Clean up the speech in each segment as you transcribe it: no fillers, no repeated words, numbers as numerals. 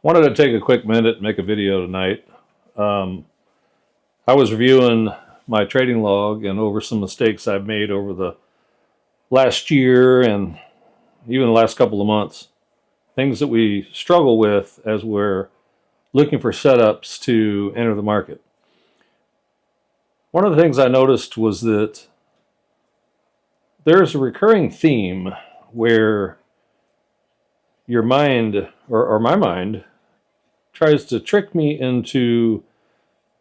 Wanted to take a quick minute and make a video tonight. Um, I was reviewing my trading log and over some mistakes I've made over the last year and even the last couple of months. Things that we struggle with as we're looking for setups to enter the market. One of the things I noticed was that there's a recurring theme where your mind, or my mind, tries to trick me into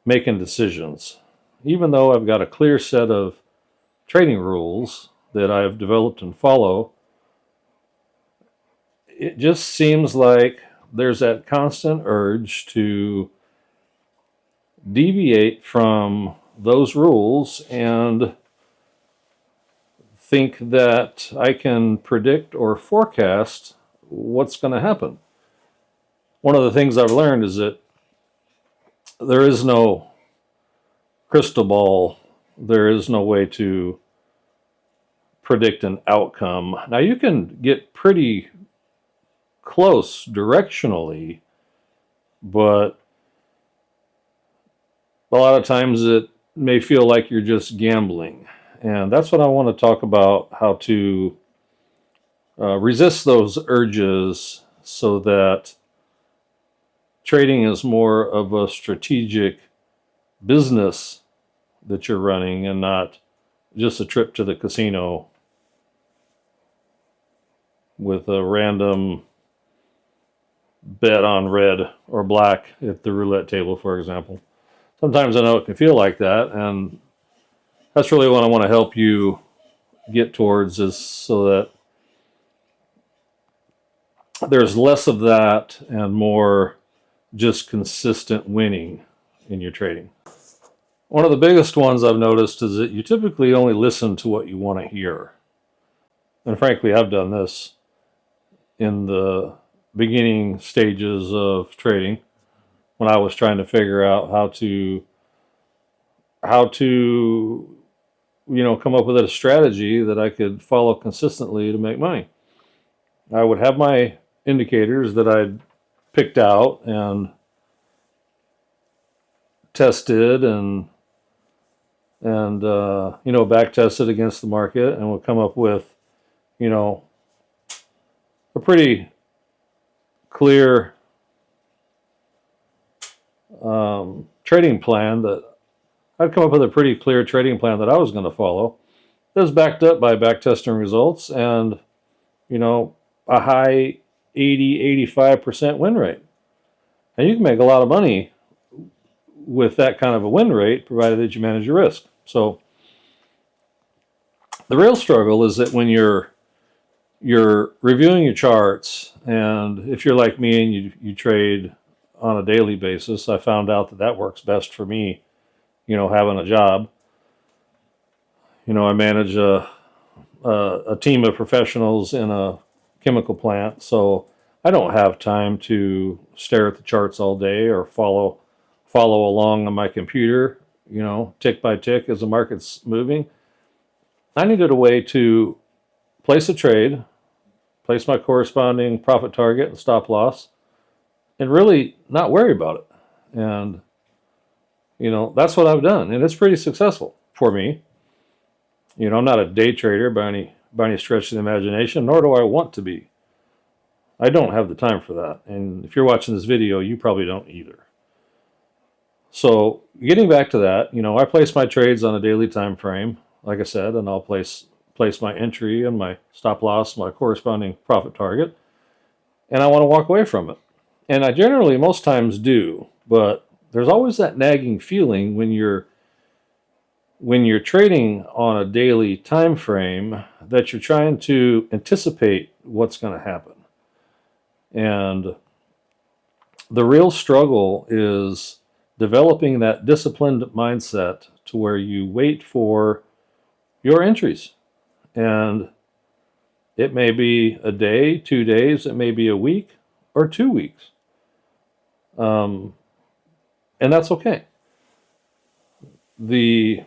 making decisions. Even though I've got a clear set of trading rules that I've developed and follow, it just seems like there's that constant urge to deviate from those rules and think that I can predict or forecast what's going to happen. One of the things I've learned is that there is no crystal ball, there is no way to predict an outcome. Now, you can get pretty close directionally, but a lot of times it may feel like you're just gambling. And that's what I want to talk about, how to resist those urges so that trading is more of a strategic business that you're running and not just a trip to the casino with a random bet on red or black at the roulette table, for example. Sometimes I know it can feel like that, and that's really what I want to help you get towards, is so that there's less of that and more just consistent winning in your trading. One of the biggest ones I've noticed is that you typically only listen to what you want to hear. And frankly, I've done this in the beginning stages of trading when I was trying to figure out how to come up with a strategy that I could follow consistently to make money. I would have my indicators that I'd picked out and tested and back tested against the market, and would come up with a pretty clear trading plan that I'd come up with a pretty clear trading plan that I was going to follow. That was backed up by back testing results and a high 80-85% win rate. And you can make a lot of money with that kind of a win rate, provided that you manage your risk. So the real struggle is that when you're reviewing your charts, and if you're like me and you trade on a daily basis, I found out that works best for me, having a job. I manage a team of professionals in a chemical plant, so I don't have time to stare at the charts all day or follow along on my computer, tick by tick as the market's moving. I needed a way to place a trade, place my corresponding profit target and stop loss, and really not worry about it. And that's what I've done, and it's pretty successful for me. I'm not a day trader by any stretch of the imagination, nor do I want to be. I don't have the time for that, and if you're watching this video, you probably don't either. So getting back to that, I place my trades on a daily time frame, like I said, and I'll place my entry and my stop loss, my corresponding profit target, and I want to walk away from it. And I generally, most times, do, but there's always that nagging feeling when you're trading on a daily time frame that you're trying to anticipate what's going to happen. And the real struggle is developing that disciplined mindset to where you wait for your entries. And it may be a day, 2 days, it may be a week or 2 weeks. And that's okay. The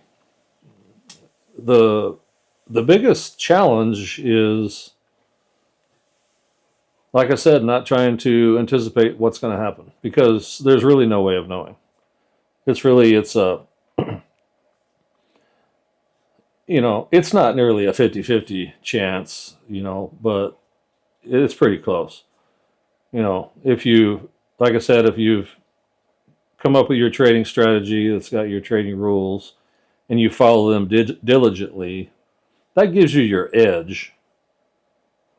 biggest challenge is like I said, not trying to anticipate what's going to happen because there's really no way of knowing. It's a, it's not nearly a 50-50 chance, but it's pretty close. If you, like I said, if you've come up with your trading strategy that's got your trading rules and you follow them diligently, that gives you your edge.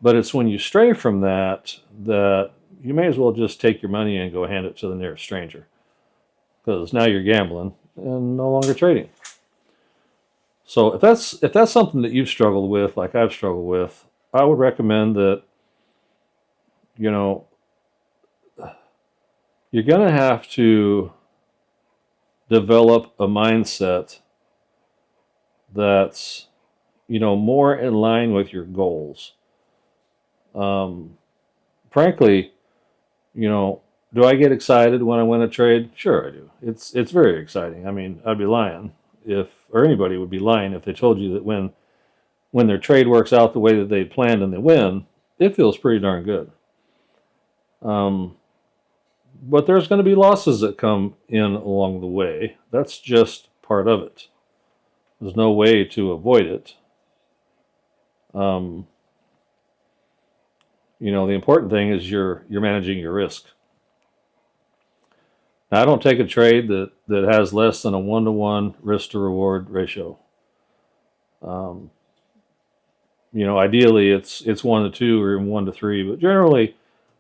But it's when you stray from that you may as well just take your money and go hand it to the nearest stranger because now you're gambling and no longer trading. So if that's something that you've struggled with, like I've struggled with, I would recommend that you know you're going to have to develop a mindset that's more in line with your goals. Um, Frankly, do I get excited when I win a trade? Sure, I do. It's very exciting. I mean, I'd be lying if, or anybody would be lying if they told you that when their trade works out the way that they planned and they win, it feels pretty darn good. Um, but there's going to be losses that come in along the way. That's just part of it. There's no way to avoid it. Um, the important thing is you're managing your risk. Now, I don't take a trade that has less than a 1-to-1 risk to reward ratio. Um, Ideally it's 1-to-2 or even 1-to-3, but generally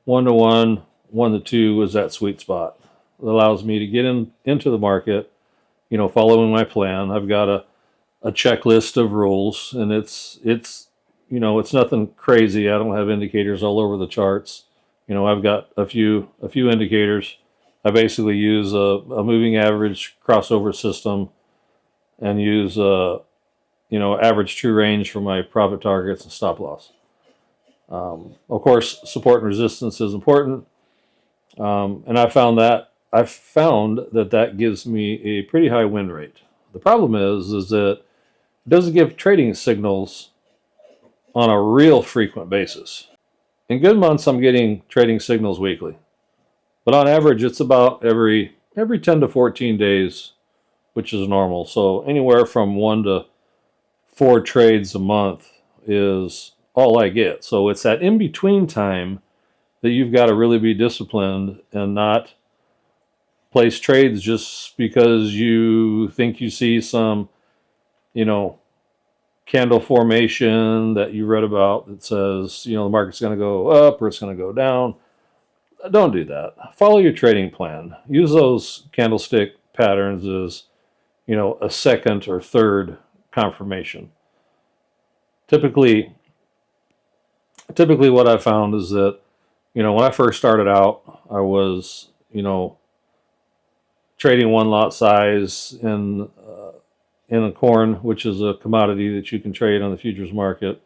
1-to-1, 1-to-2 is that sweet spot. It allows me to get into the market, following my plan. I've got a checklist of rules, and it's nothing crazy. I don't have indicators all over the charts. I've got a few indicators. I basically use a moving average crossover system and use average true range for my profit targets and stop loss. Of course, support and resistance is important, and I found that gives me a pretty high win rate. The problem is that it doesn't give trading signals on a real frequent basis. In good months, I'm getting trading signals weekly, but on average, it's about every 10 to 14 days, which is normal. So anywhere from 1 to 4 trades a month is all I get. So it's that in between time that you've got to really be disciplined and not place trades just because you think you see some, you know, candle formation that you read about that says, the market's going to go up or it's going to go down. Don't do that. Follow your trading plan. Use those candlestick patterns as, a second or third confirmation. Typically, typically what I found is that, when I first started out, I was, trading one lot size in a corn, which is a commodity that you can trade on the futures market.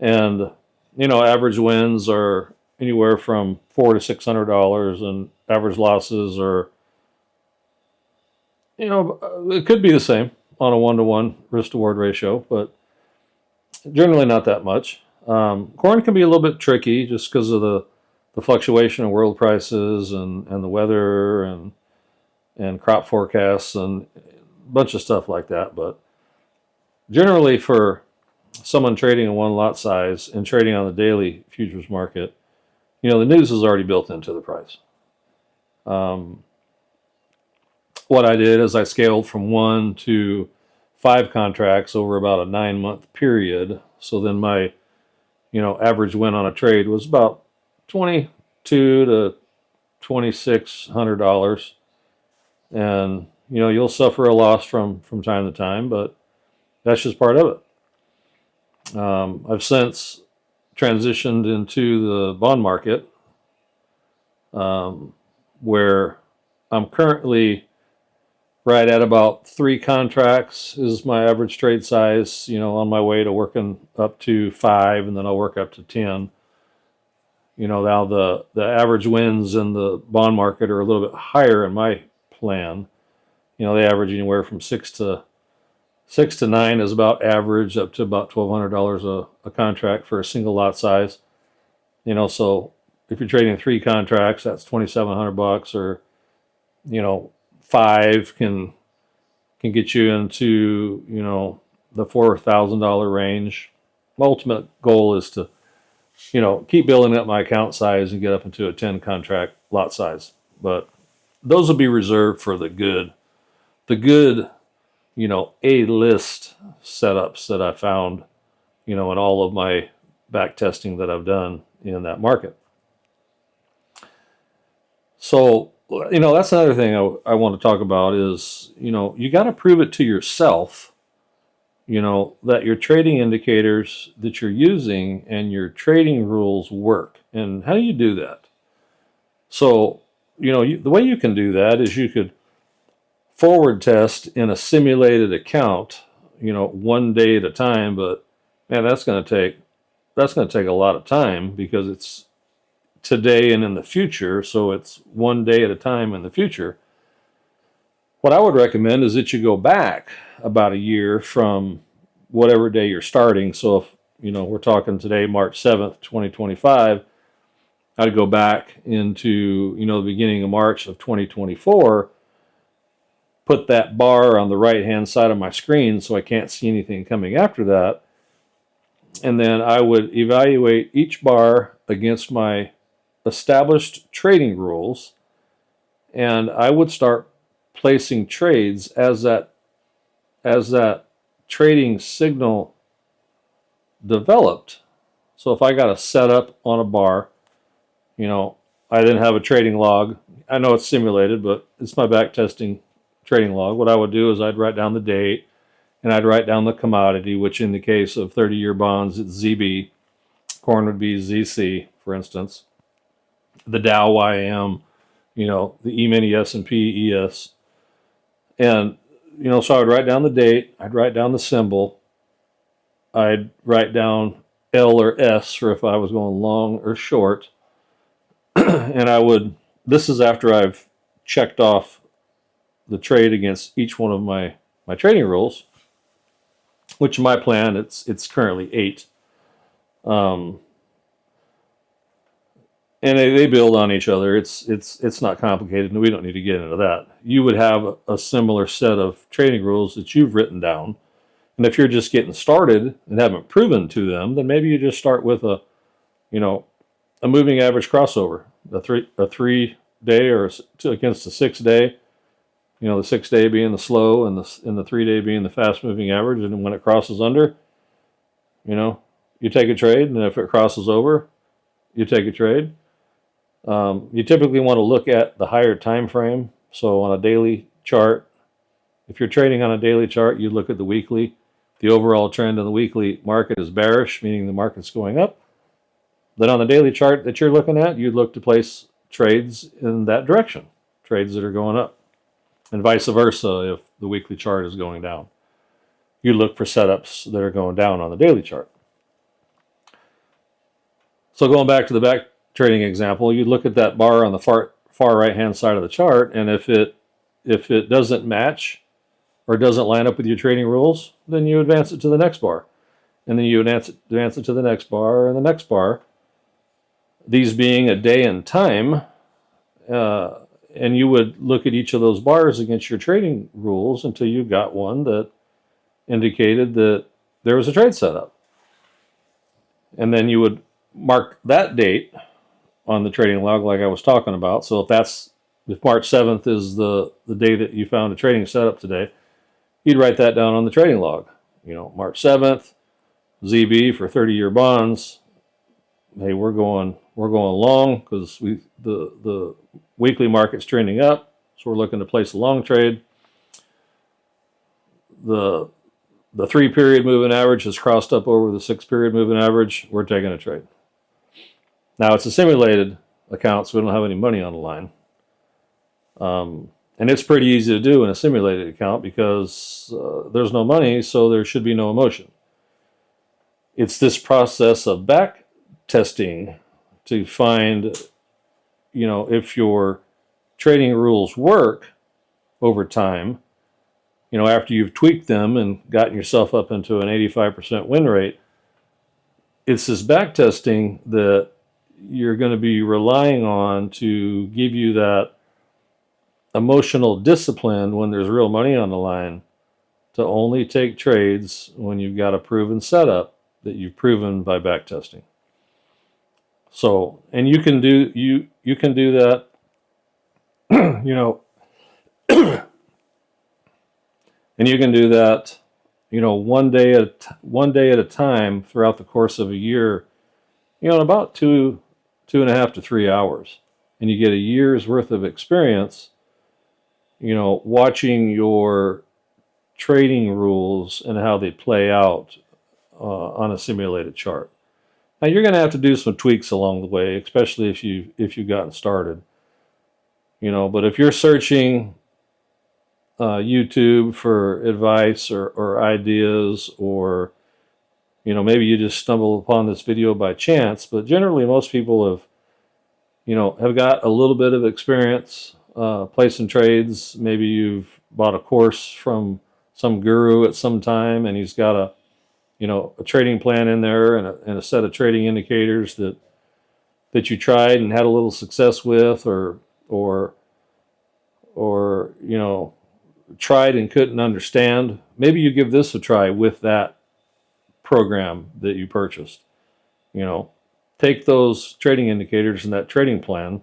And, average wins are anywhere from $400 to $600, and average losses are, it could be the same on a 1-to-1 risk to reward ratio, but generally not that much. Corn can be a little bit tricky just because of the fluctuation in world prices and the weather and crop forecasts and a bunch of stuff like that. But generally, for someone trading in one lot size and trading on the daily futures market, the news is already built into the price. Um, what I did is I scaled from 1 to 5 contracts over about a 9-month period. So then my average win on a trade was about $2,200 to $2,600, and you'll suffer a loss from time to time, but that's just part of it. I've since transitioned into the bond market, where I'm currently right at about 3 contracts is my average trade size, on my way to working up to 5, and then I'll work up to 10. Now the average wins in the bond market are a little bit higher in my plan. They average anywhere from 6 to 9 is about average, up to about $1,200 a contract for a single lot size. So if you're trading 3 contracts, that's $2,700, or, 5 can get you into, the $4,000 range. My ultimate goal is to, keep building up my account size and get up into a 10 contract lot size. But those will be reserved for the good, A-list setups that I found, in all of my back testing that I've done in that market. So, that's another thing I want to talk about is, you got to prove it to yourself, that your trading indicators that you're using and your trading rules work. And how do you do that? So, the way you can do that is you could forward test in a simulated account, one day at a time. But man, that's going to take a lot of time, because it's today and in the future. So it's one day at a time in the future. What I would recommend is that you go back about a year from whatever day you're starting. So if, we're talking today, March 7th, 2025, I'd go back into, the beginning of March of 2024, put that bar on the right-hand side of my screen so I can't see anything coming after that. And then I would evaluate each bar against my established trading rules, and I would start placing trades as that trading signal developed. So if I got a setup on a bar, I didn't have a trading log. I know it's simulated, but it's my back testing trading log. What I would do is I'd write down the date, and I'd write down the commodity, which in the case of 30-year bonds, it's ZB. Corn would be ZC, for instance. The Dow YM, the E-mini S&P ES. And, so I would write down the date, I'd write down the symbol, I'd write down L or S for if I was going long or short. And this is after I've checked off the trade against each one of my trading rules, which in my plan, it's currently 8. And they build on each other. It's not complicated, and we don't need to get into that. You would have a similar set of trading rules that you've written down. And if you're just getting started and haven't proven to them, then maybe you just start with a moving average crossover, a 3-day or against the 6-day. The 6-day being the slow and the 3-day being the fast moving average. And when it crosses under, you take a trade, and if it crosses over, you take a trade. You typically want to look at the higher time frame. So on a daily chart, if you're trading on a daily chart, you look at the weekly. The overall trend in the weekly market is bearish, meaning the market's going up. Then on the daily chart that you're looking at, you'd look to place trades in that direction, trades that are going up, and vice versa if the weekly chart is going down. You look for setups that are going down on the daily chart. So going back to the back trading example, you look at that bar on the far right-hand side of the chart, and if it doesn't match or doesn't line up with your trading rules, then you advance it to the next bar, and then you advance it to the next bar and the next bar. These being a day and time, and you would look at each of those bars against your trading rules until you got one that indicated that there was a trade setup, and then you would mark that date on the trading log like I was talking about. So if March 7th is the day that you found a trading setup today, you'd write that down on the trading log. March 7th, ZB for 30-year bonds. Hey, we're going long because the weekly market's trending up, so we're looking to place a long trade. The 3-period moving average has crossed up over the 6-period moving average. We're taking a trade. Now, it's a simulated account, so we don't have any money on the line. And it's pretty easy to do in a simulated account because there's no money, so there should be no emotion. It's this process of back testing to find, if your trading rules work over time, after you've tweaked them and gotten yourself up into an 85% win rate. It's this back testing that you're going to be relying on to give you that emotional discipline when there's real money on the line to only take trades when you've got a proven setup that you've proven by back testing. So, and you can do that, you know, and you can do that, one day at a time throughout the course of a year, in about 2.5 to 3 hours, and you get a year's worth of experience, watching your trading rules and how they play out on a simulated chart. Now you're going to have to do some tweaks along the way, especially if you've gotten started. But if you're searching YouTube for advice or ideas, or maybe you just stumble upon this video by chance, but generally most people have got a little bit of experience placing trades. Maybe you've bought a course from some guru at some time, and he's got a trading plan in there and a set of trading indicators that you tried and had a little success with, or tried and couldn't understand. Maybe you give this a try with that program that you purchased. Take those trading indicators and that trading plan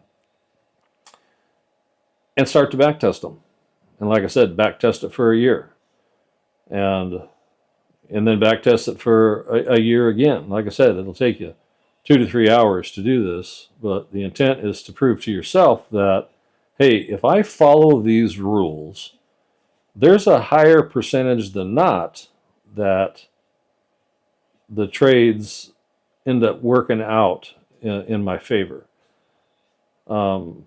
and start to back test them. And like I said, back test it for a year, and then back test it for a year again. Like I said, it'll take you 2 to 3 hours to do this, but the intent is to prove to yourself that, hey, if I follow these rules, there's a higher percentage than not that the trades end up working out in my favor. And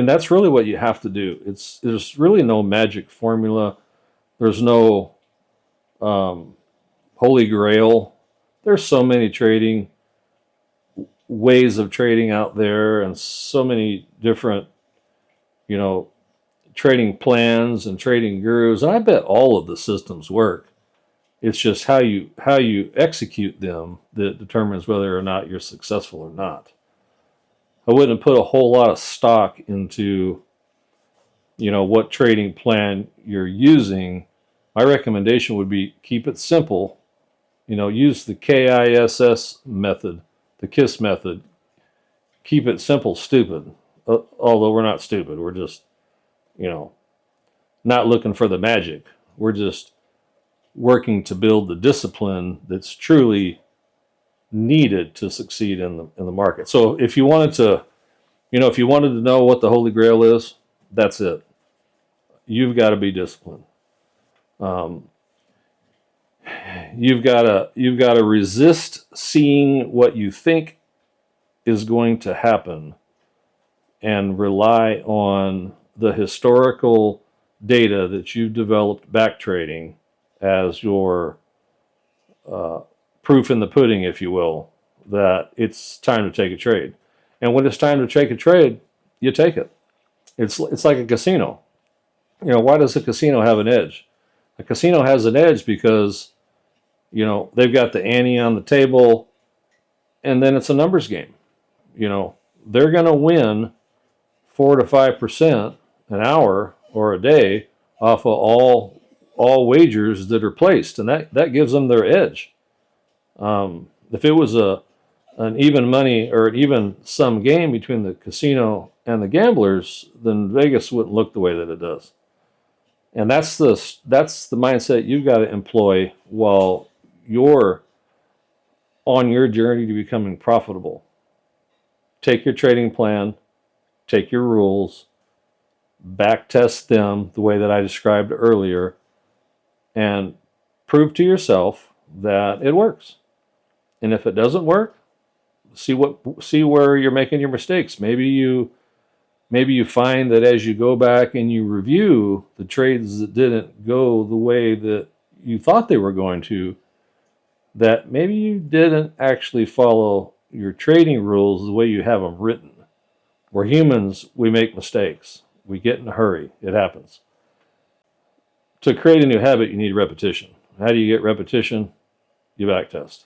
that's really what you have to do. There's really no magic formula. There's no holy grail. There's so many trading ways of trading out there, and so many different, trading plans and trading gurus. And I bet all of the systems work. It's just how you execute them that determines whether or not you're successful or not. I wouldn't put a whole lot of stock into, what trading plan you're using. My recommendation would be keep it simple. Use the KISS method, the KISS method. Keep it simple, stupid. Although we're not stupid. We're just, not looking for the magic. We're just working to build the discipline that's truly needed to succeed in the market. So if you wanted to know what the Holy Grail is, that's it. You've got to be disciplined. You've got to resist seeing what you think is going to happen and rely on the historical data that you've developed back trading as your proof in the pudding, if you will, that it's time to take a trade. And when it's time to take a trade, you take it. It's like a casino. Why does a casino have an edge? A casino has an edge because, they've got the ante on the table, and then it's a numbers game. They're going to win 4 to 5% an hour or a day off of all wagers that are placed, and that gives them their edge. If it was an even money or an even sum game between the casino and the gamblers, then Vegas wouldn't look the way that it does. And that's the mindset you've got to employ while you're on your journey to becoming profitable. Take your trading plan, take your rules, back test them the way that I described earlier, and prove to yourself that it works. And if it doesn't work, see where you're making your mistakes. Maybe you find that as you go back and you review the trades that didn't go the way that you thought they were going to, that maybe you didn't actually follow your trading rules the way you have them written. We're humans, we make mistakes. We get in a hurry. It happens. To create a new habit, you need repetition. How do you get repetition? You back test.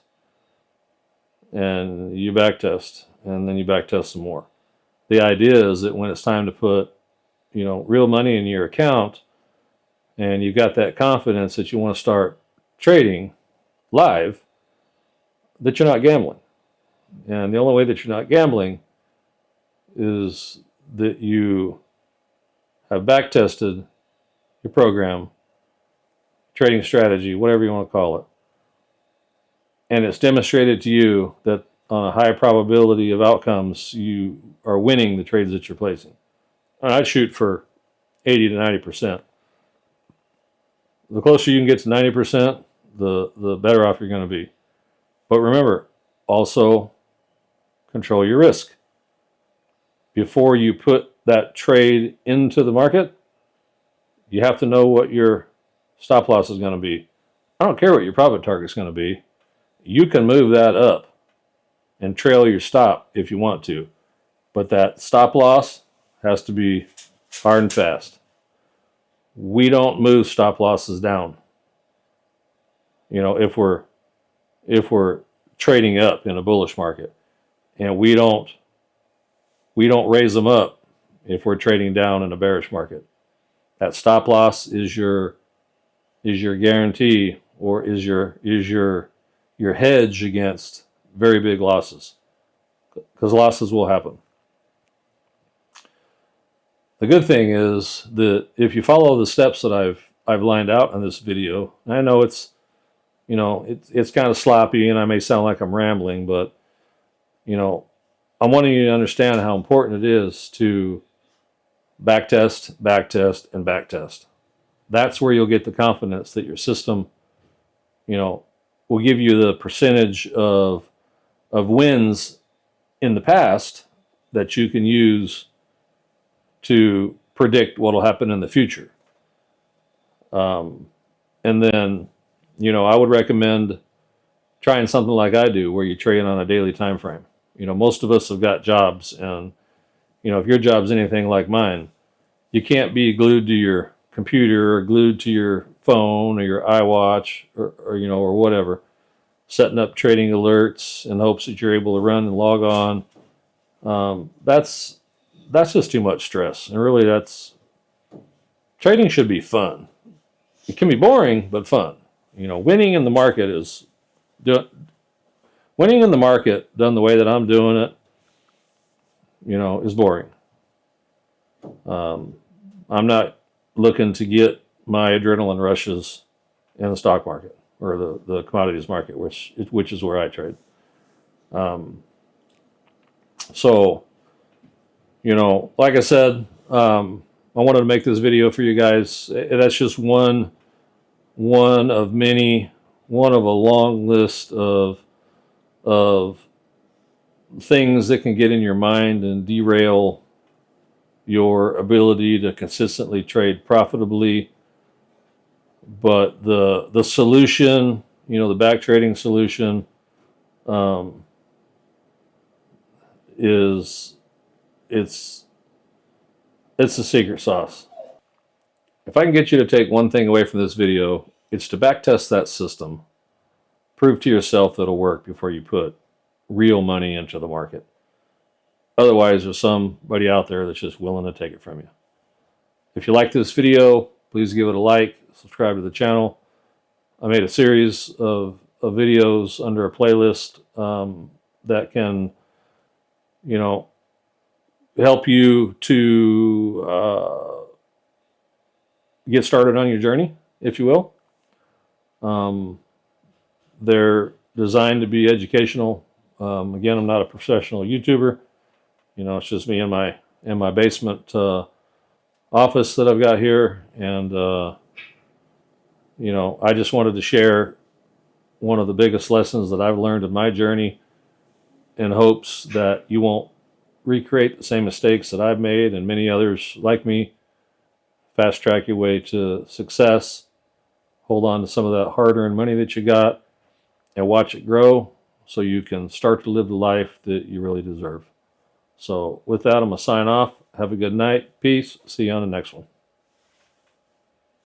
and you back test, and then you back test some more. The idea is that when it's time to put, real money in your account, and you've got that confidence that you want to start trading live, that you're not gambling. And the only way that you're not gambling is that you have back tested your program, trading strategy, whatever you want to call it. And it's demonstrated to you that on a high probability of outcomes, you are winning the trades that you're placing. And I'd shoot for 80 to 90%. The closer you can get to 90%, the better off you're going to be. But remember, also control your risk. Before you put that trade into the market, you have to know what your stop loss is going to be. I don't care what your profit target is going to be. You can move that up and trail your stop if you want to. But that stop loss has to be hard and fast. We don't move stop losses down. If we're trading up in a bullish market, and we don't raise them up if we're trading down in a bearish market. That stop loss is your guarantee, or is your hedge against very big losses, because losses will happen. The good thing is that if you follow the steps that I've lined out in this video, and I know it's kind of sloppy and I may sound like I'm rambling, but I'm wanting you to understand how important it is to backtest, backtest, and backtest. That's where you'll get the confidence that your system, will give you the percentage of wins in the past that you can use to predict what will happen in the future. And then, I would recommend trying something like I do, where you trade on a daily time frame. Most of us have got jobs, and if your job's anything like mine, you can't be glued to your computer or glued to your phone or your iWatch or whatever, setting up trading alerts in hopes that you're able to run and log on. That's just too much stress. And really, trading should be fun. It can be boring, but fun. Winning in the market done the way that I'm doing it, is boring. I'm not looking to get my adrenaline rushes in the stock market or the commodities market, which is where I trade. So, like I said, I wanted to make this video for you guys. That's just one of many, one of a long list of things that can get in your mind and derail your ability to consistently trade profitably. But the solution, the back trading solution, it's the secret sauce. If I can get you to take one thing away from this video, it's to backtest that system. Prove to yourself that it'll work before you put real money into the market. Otherwise, there's somebody out there that's just willing to take it from you. If you like this video, please give it a like, subscribe to the channel. I made a series of videos under a playlist that can, help you to get started on your journey, if you will. They're designed to be educational. Again, I'm not a professional YouTuber. It's just me in my basement office that I've got here, and I just wanted to share one of the biggest lessons that I've learned in my journey, in hopes that you won't recreate the same mistakes that I've made and many others like me. Fast track your way to success. Hold on to some of that hard-earned money that you got and watch it grow, so you can start to live the life that you really deserve. So with that, I'm going to sign off. Have a good night. Peace. See you on the next one.